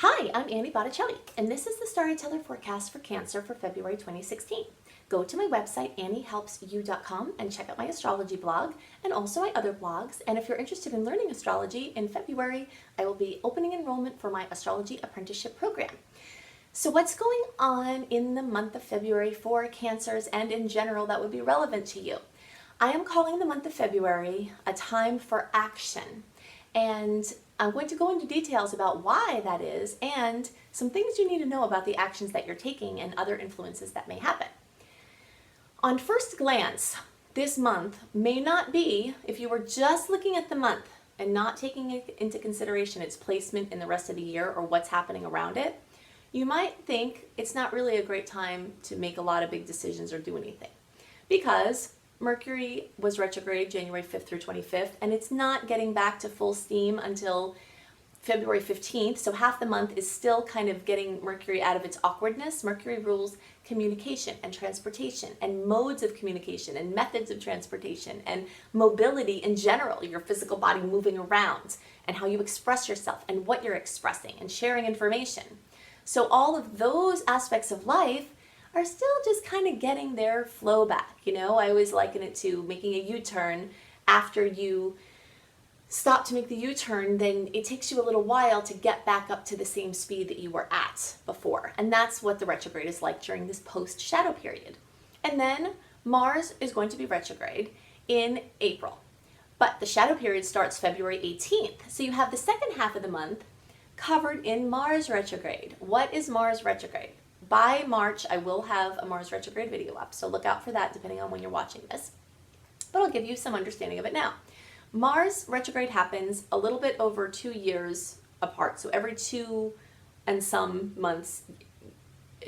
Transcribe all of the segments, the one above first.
Hi, I'm Annie Botticelli, and this is the Storyteller Forecast for Cancer for February 2016. Go to my website, anniehelpsyou.com, and check out my astrology blog, and also my other blogs. And if you're interested in learning astrology, in February, I will be opening enrollment for my astrology apprenticeship program. So what's going on in the month of February for Cancers and in general that would be relevant to you? I am calling the month of February a time for action. And I'm going to go into details about why that is and some things you need to know about the actions that you're taking and other influences that may happen. On first glance, this month may not be, if you were just looking at the month and not taking it into consideration its placement in the rest of the year or what's happening around it, you might think it's not really a great time to make a lot of big decisions or do anything. Because Mercury was retrograde January 5th through 25th, and it's not getting back to full steam until February 15th, so half the month is still kind of getting Mercury out of its awkwardness. Mercury rules communication and transportation and modes of communication and methods of transportation and mobility in general, your physical body moving around and how you express yourself and what you're expressing and sharing information. So all of those aspects of life are still just kind of getting their flow back. You know, I always liken it to making a U-turn. After you stop to make the U-turn, then it takes you a little while to get back up to the same speed that you were at before. And that's what the retrograde is like during this post-shadow period. And then Mars is going to be retrograde in April. But the shadow period starts February 18th. So you have the second half of the month covered in Mars retrograde. What is Mars retrograde? By March, I will have a Mars retrograde video up, so look out for that depending on when you're watching this. But I'll give you some understanding of it now. Mars retrograde happens a little bit over 2 years apart, so every 2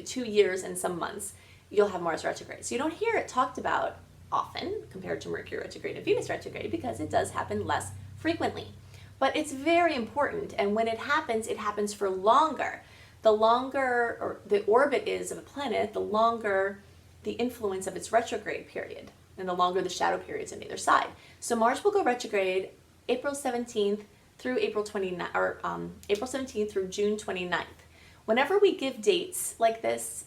years and some months, you'll have Mars retrograde. So you don't hear it talked about often compared to Mercury retrograde and Venus retrograde because it does happen less frequently. But it's very important, and when it happens for longer. The longer or the orbit is of a planet, the longer the influence of its retrograde period, and the longer the shadow periods on either side. So Mars will go retrograde April 17th through April 17th through June 29th. Whenever we give dates like this,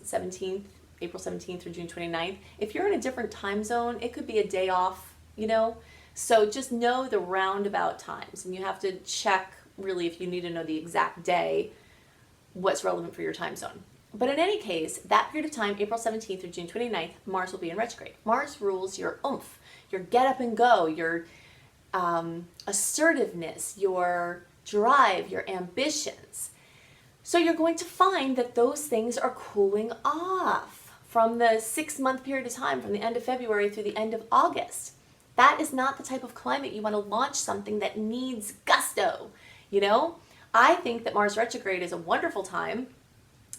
April 17th through June 29th, if you're in a different time zone, it could be a day off, you know? So just know the roundabout times, and you have to check really if you need to know the exact day what's relevant for your time zone. But in any case, that period of time, April 17th through June 29th, Mars will be in retrograde. Mars rules your oomph, your get up and go, your assertiveness, your drive, your ambitions. So you're going to find that those things are cooling off from the 6-month period of time, from the end of February through the end of August. That is not the type of climate you want to launch something that needs gusto, you know? I think that Mars retrograde is a wonderful time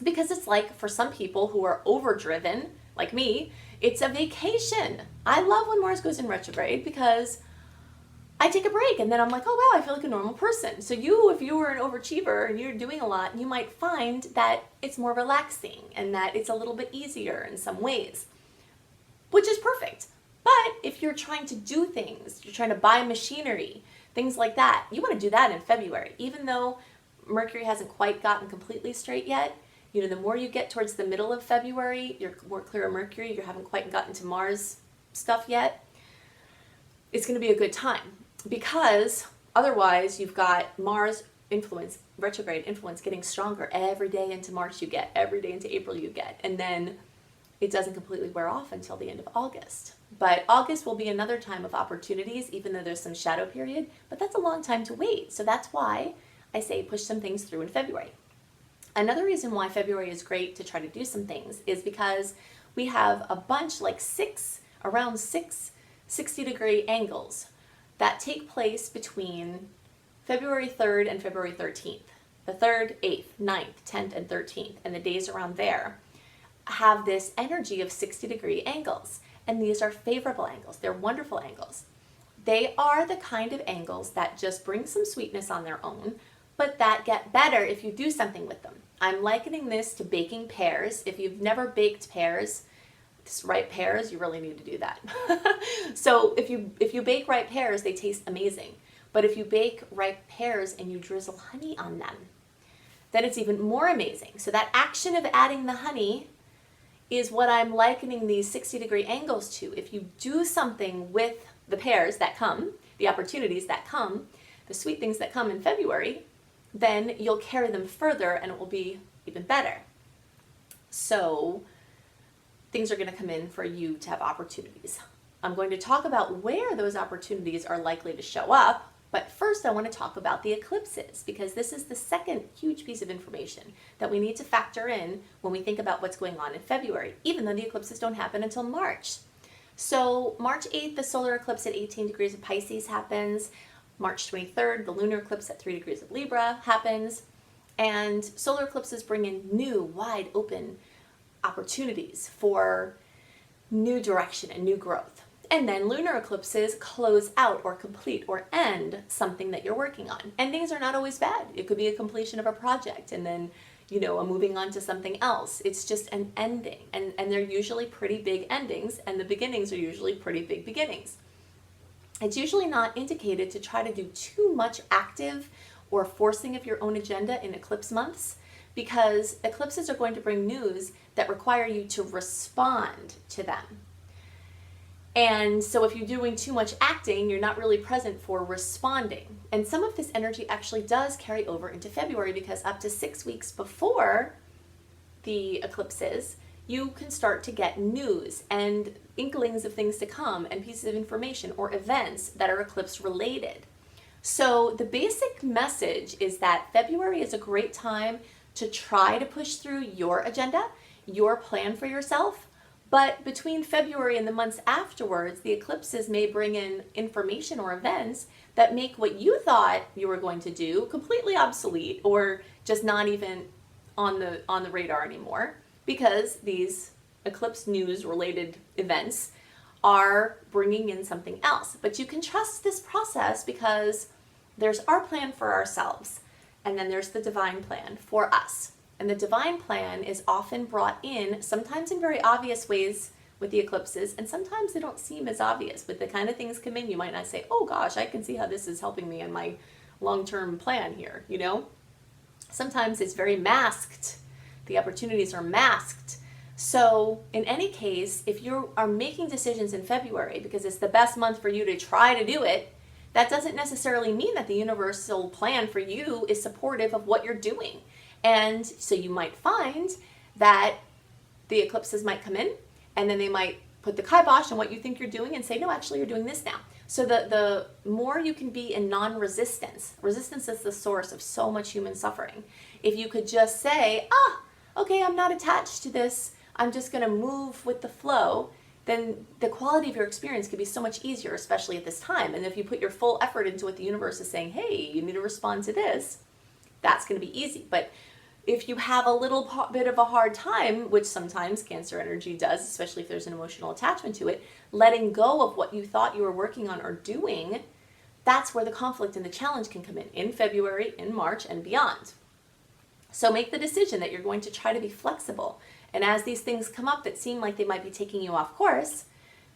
because it's like for some people who are overdriven, like me, it's a vacation. I love when Mars goes in retrograde because I take a break and then I'm like, oh wow, I feel like a normal person. So if you were an overachiever and you're doing a lot, you might find that it's more relaxing and that it's a little bit easier in some ways, which is perfect. But if you're trying to do things, you're trying to buy machinery, things like that, you want to do that in February. Even though Mercury hasn't quite gotten completely straight yet, you know, the more you get towards the middle of February, you're more clear of Mercury, you haven't quite gotten to Mars stuff yet, it's going to be a good time. Because otherwise you've got Mars influence, retrograde influence getting stronger every day into March you get, every day into April you get, and then it doesn't completely wear off until the end of August. But August will be another time of opportunities, even though there's some shadow period, but that's a long time to wait. So that's why I say push some things through in February. Another reason why February is great to try to do some things is because we have a bunch, like around six 60-degree angles that take place between February 3rd and February 13th. The 3rd, 8th, 9th, 10th, and 13th, and the days around there have this energy of 60-degree angles. And these are favorable angles. They're wonderful angles. They are the kind of angles that just bring some sweetness on their own, but that get better if you do something with them. I'm likening this to baking pears. If you've never baked pears, ripe pears, you really need to do that. So if you bake ripe pears, they taste amazing. But if you bake ripe pears and you drizzle honey on them, then it's even more amazing. So that action of adding the honey is what I'm likening these 60-degree angles to. If you do something with the pairs that come, the opportunities that come, the sweet things that come in February, then you'll carry them further and it will be even better. So things are going to come in for you to have opportunities. I'm going to talk about where those opportunities are likely to show up, but first I want to talk about the eclipses, because this is the second huge piece of information that we need to factor in when we think about what's going on in February, even though the eclipses don't happen until March. So March 8th, the solar eclipse at 18 degrees of Pisces happens. March 23rd, the lunar eclipse at 3 degrees of Libra happens. And solar eclipses bring in new, wide open opportunities for new direction and new growth. And then lunar eclipses close out or complete or end something that you're working on. Endings are not always bad. It could be a completion of a project and then, a moving on to something else. It's just an ending. And they're usually pretty big endings, and the beginnings are usually pretty big beginnings. It's usually not indicated to try to do too much active or forcing of your own agenda in eclipse months, because eclipses are going to bring news that require you to respond to them. And so if you're doing too much acting, you're not really present for responding. And some of this energy actually does carry over into February, because up to 6 weeks before the eclipses, you can start to get news and inklings of things to come and pieces of information or events that are eclipse related. So the basic message is that February is a great time to try to push through your agenda, your plan for yourself. But between February and the months afterwards, the eclipses may bring in information or events that make what you thought you were going to do completely obsolete, or just not even on the radar anymore, because these eclipse news related events are bringing in something else. But you can trust this process, because there's our plan for ourselves, and then there's the divine plan for us. And the divine plan is often brought in, sometimes in very obvious ways with the eclipses, and sometimes they don't seem as obvious. But the kind of things come in, you might not say, oh gosh, I can see how this is helping me in my long-term plan here, Sometimes it's very masked. The opportunities are masked. So in any case, if you are making decisions in February because it's the best month for you to try to do it, that doesn't necessarily mean that the universal plan for you is supportive of what you're doing. And so you might find that the eclipses might come in, and then they might put the kibosh on what you think you're doing and say, no, actually you're doing this now. So the more you can be in non-resistance, resistance is the source of so much human suffering. If you could just say, okay, I'm not attached to this, I'm just going to move with the flow, then the quality of your experience could be so much easier, especially at this time. And if you put your full effort into what the universe is saying, hey, you need to respond to this, that's going to be easy. But if you have a little bit of a hard time, which sometimes Cancer energy does, especially if there's an emotional attachment to it, letting go of what you thought you were working on or doing, that's where the conflict and the challenge can come in February, in March, and beyond. So make the decision that you're going to try to be flexible. And as these things come up that seem like they might be taking you off course,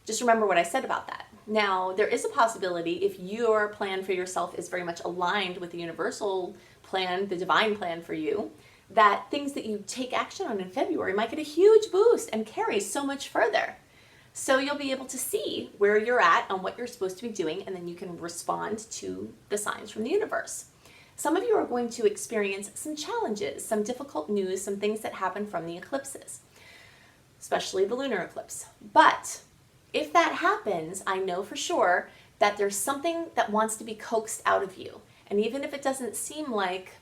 just remember what I said about that. Now, there is a possibility, if your plan for yourself is very much aligned with the universal plan, the divine plan for you, that things that you take action on in February might get a huge boost and carry so much further. So you'll be able to see where you're at on what you're supposed to be doing, and then you can respond to the signs from the universe. Some of you are going to experience some challenges, some difficult news, some things that happen from the eclipses, especially the lunar eclipse. But if that happens, I know for sure that there's something that wants to be coaxed out of you. And even if it doesn't seem like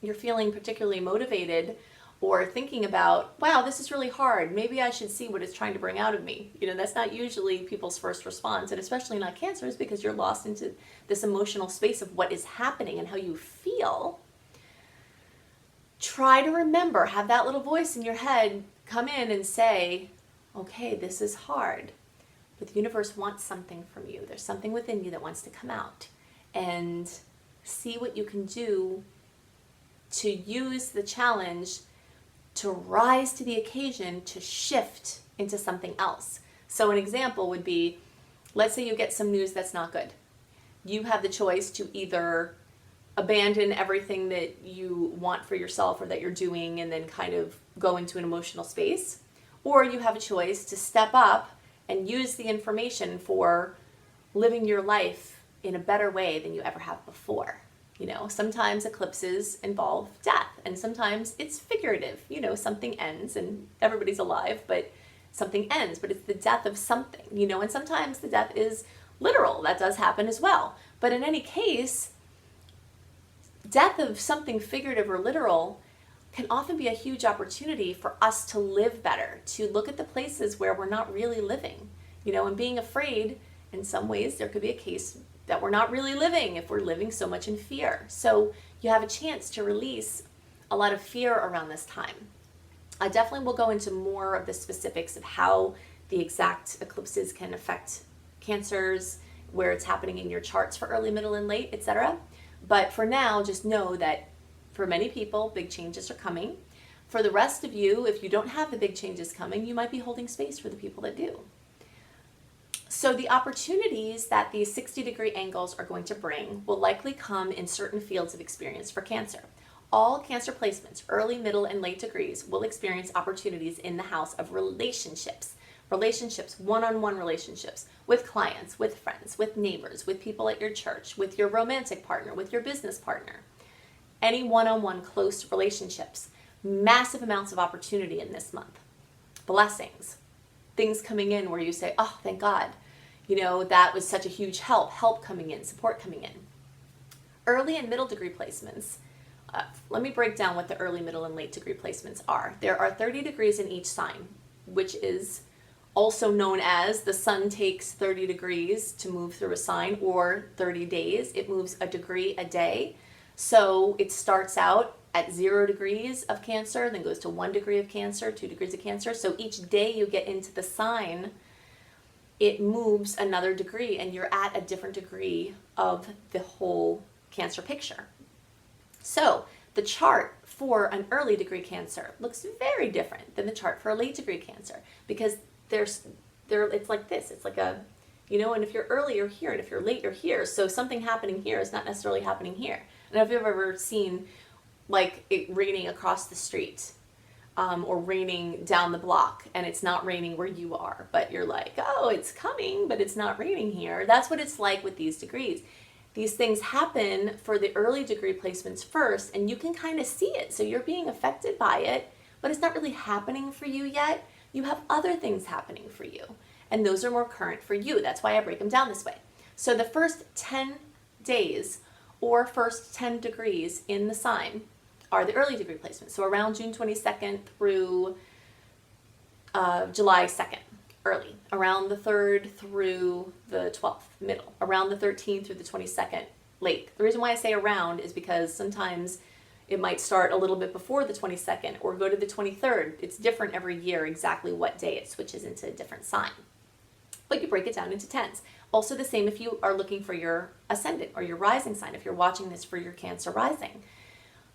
you're feeling particularly motivated or thinking about, wow, this is really hard, maybe I should see what it's trying to bring out of me. That's not usually people's first response, and especially not Cancers, because you're lost into this emotional space of what is happening and how you feel. Try to remember, have that little voice in your head come in and say, okay, this is hard, but the universe wants something from you. There's something within you that wants to come out, and see what you can do to use the challenge to rise to the occasion, to shift into something else. So an example would be, let's say you get some news that's not good. You have the choice to either abandon everything that you want for yourself or that you're doing and then kind of go into an emotional space. Or you have a choice to step up and use the information for living your life in a better way than you ever have before. You know, sometimes eclipses involve death, and sometimes it's figurative. You know, something ends and everybody's alive, but something ends, but it's the death of something, you know, and sometimes the death is literal. That does happen as well. But in any case, death of something figurative or literal can often be a huge opportunity for us to live better, to look at the places where we're not really living, you know, and being afraid. In some ways, there could be a case that we're not really living if we're living so much in fear. So you have a chance to release a lot of fear around this time. I definitely will go into more of the specifics of how the exact eclipses can affect cancers, where it's happening in your charts for early, middle, and late, etc. But for now, just know that for many people, big changes are coming. For the rest of you, if you don't have the big changes coming, you might be holding space for the people that do. So the opportunities that these 60-degree angles are going to bring will likely come in certain fields of experience for Cancer. All Cancer placements, early, middle, and late degrees, will experience opportunities in the house of relationships. Relationships, one-on-one relationships with clients, with friends, with neighbors, with people at your church, with your romantic partner, with your business partner. Any one-on-one close relationships. Massive amounts of opportunity in this month. Blessings. Things coming in where you say, oh, thank God. You know, that was such a huge help coming in, support coming in. Early and middle degree placements. Let me break down what the early, middle, and late degree placements are. There are 30 degrees in each sign, which is also known as the sun takes 30 degrees to move through a sign, or 30 days. It moves a degree a day. So it starts out at 0 degrees of Cancer, then goes to 1 degree of Cancer, 2 degrees of Cancer. So each day you get into the sign, it moves another degree, and you're at a different degree of the whole Cancer picture. So the chart for an early degree Cancer looks very different than the chart for a late degree Cancer, because it's like this. It's like a, you know, and if you're early, you're here, and if you're late, you're here. So something happening here is not necessarily happening here. I don't know if you've ever seen like it raining across the street, or raining down the block, and it's not raining where you are, but you're like, oh, it's coming, but it's not raining here. That's what it's like with these degrees. These things happen for the early degree placements first, and you can kind of see it. So you're being affected by it, but it's not really happening for you yet. You have other things happening for you, and those are more current for you. That's why I break them down this way. So the first 10 days or first 10 degrees in the sign are the early degree placements. So around June 22nd through July 2nd, early. Around the 3rd through the 12th, middle. Around the 13th through the 22nd, late. The reason why I say around is because sometimes it might start a little bit before the 22nd or go to the 23rd. It's different every year exactly what day it switches into a different sign. But you break it down into 10s. Also the same if you are looking for your ascendant or your rising sign, if you're watching this for your Cancer rising.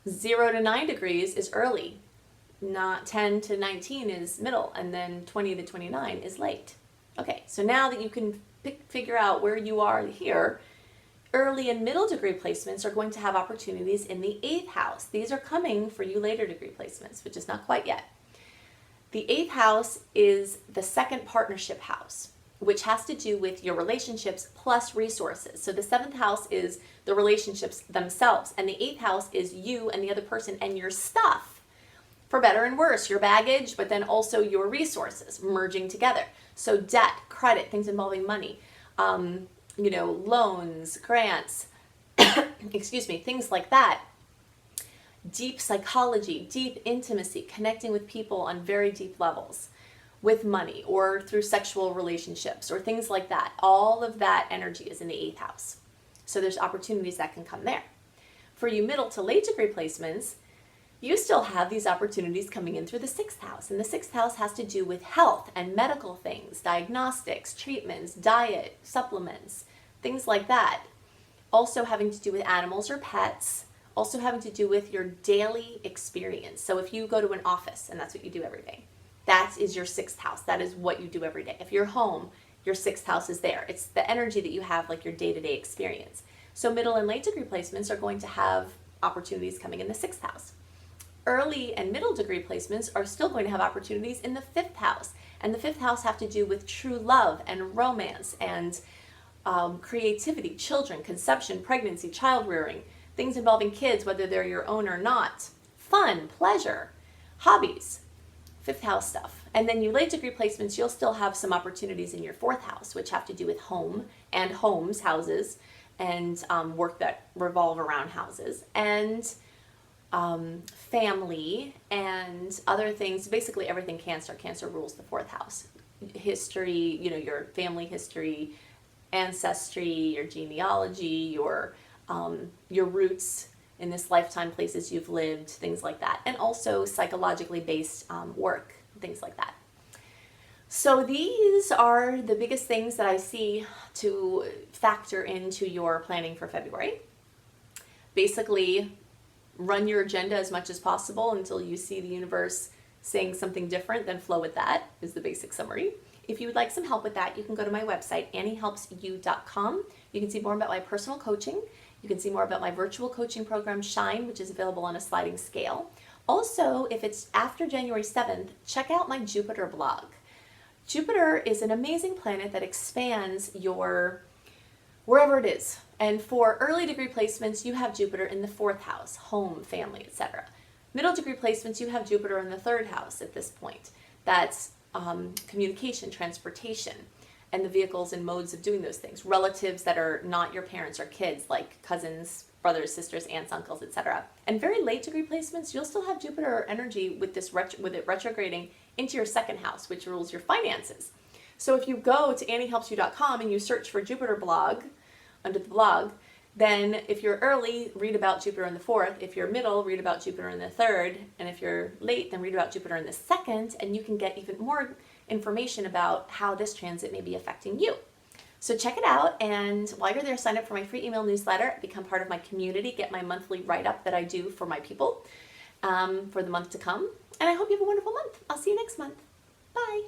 0 to 9 degrees is early. Not 10 to 19 is middle, and then 20 to 29 is late. Okay, so now that you can figure out where you are here, early and middle degree placements are going to have opportunities in the 8th house. These are coming for you later degree placements, which is not quite yet. The 8th house is the second partnership house, which has to do with your relationships plus resources. So the 7th house is the relationships themselves, and the 8th house is you and the other person and your stuff. For better and worse, your baggage, but then also your resources merging together. So debt, credit, things involving money, loans, grants, excuse me, things like that. Deep psychology, deep intimacy, connecting with people on very deep levels with money or through sexual relationships or things like that. All of that energy is in the 8th house. So there's opportunities that can come there. For you middle to late degree placements, you still have these opportunities coming in through the 6th house. And the 6th house has to do with health and medical things, diagnostics, treatments, diet, supplements, things like that. Also having to do with animals or pets, also having to do with your daily experience. So if you go to an office and that's what you do every day, that is your 6th house. That is what you do every day. If you're home, your 6th house is there. It's the energy that you have, like your day-to-day experience. So middle and late degree placements are going to have opportunities coming in the 6th house. Early and middle degree placements are still going to have opportunities in the 5th house. And the 5th house have to do with true love and romance and creativity, children, conception, pregnancy, child rearing, things involving kids, whether they're your own or not, fun, pleasure, hobbies, 5th house stuff. And then you late degree placements, you'll still have some opportunities in your 4th house, which have to do with home and homes, houses, and work that revolve around houses, and family and other things, basically everything Cancer. Cancer rules the 4th house. History, your family history, ancestry, your genealogy, your roots in this lifetime, places you've lived, things like that. And also psychologically based work, things like that. So these are the biggest things that I see to factor into your planning for February. Basically, run your agenda as much as possible until you see the universe saying something different, then flow with that is the basic summary. If you would like some help with that, you can go to my website, anniehelpsyou.com. You can see more about my personal coaching. You can see more about my virtual coaching program, Shine, which is available on a sliding scale. Also, if it's after January 7th, check out my Jupiter blog. Jupiter is an amazing planet that expands your wherever it is. And for early degree placements, you have Jupiter in the 4th house, home, family, etc. Middle degree placements, you have Jupiter in the 3rd house at this point. That's communication, transportation, and the vehicles and modes of doing those things. Relatives that are not your parents or kids, like cousins, brothers, sisters, aunts, uncles, etc. And very late degree placements, you'll still have Jupiter energy with with it retrograding into your 2nd house, which rules your finances. So if you go to anniehelpsyou.com and you search for Jupiter blog under the blog, then if you're early, read about Jupiter in the 4th. If you're middle, read about Jupiter in the 3rd. And if you're late, then read about Jupiter in the 2nd, and you can get even more information about how this transit may be affecting you. So check it out, and while you're there, sign up for my free email newsletter, become part of my community, get my monthly write-up that I do for my people for the month to come. And I hope you have a wonderful month. I'll see you next month. Bye.